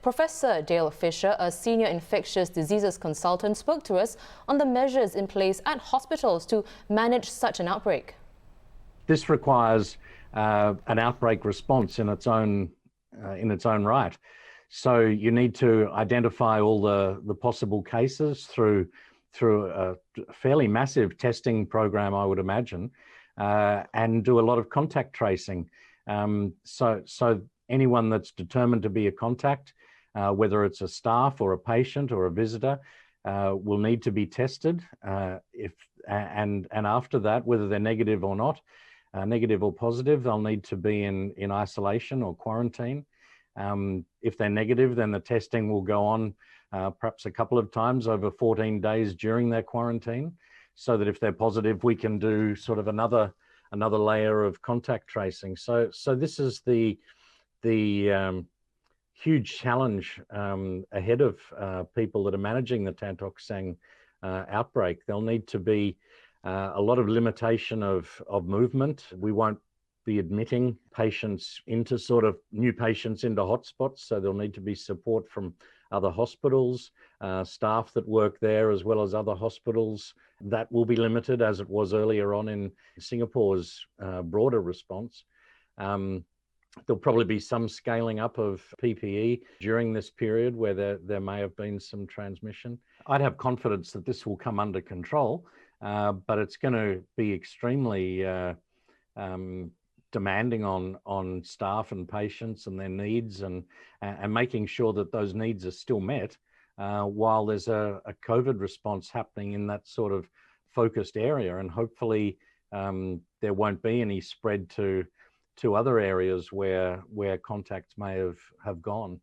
Professor Dale Fisher, a senior infectious diseases consultant, spoke to us on the measures in place at hospitals to manage such an outbreak. This requires an outbreak response in its own right. So you need to identify all the possible cases through a fairly massive testing program, I would imagine, and do a lot of contact tracing. So anyone that's determined to be a contact, whether it's a staff or a patient or a visitor, will need to be tested. And after that, whether they're negative or not, negative or positive, they'll need to be in isolation or quarantine. If they're negative, then the testing will go on perhaps a couple of times over 14 days during their quarantine, so that if they're positive, we can do sort of another layer of contact tracing. So this is the huge challenge ahead of people that are managing the Tan Tock Seng outbreak. There'll need to be a lot of limitation of movement. We won't be admitting patients into new patients into hotspots, so there'll need to be support from other hospitals, staff that work there, as well as other hospitals. That will be limited, as it was earlier on in Singapore's broader response. There'll probably be some scaling up of PPE during this period where there may have been some transmission. I'd have confidence that this will come under control, but it's going to be extremely demanding on staff and patients and their needs, and making sure that those needs are still met while there's a COVID response happening in that sort of focused area. And hopefully there won't be any spread to other areas where contacts may have gone.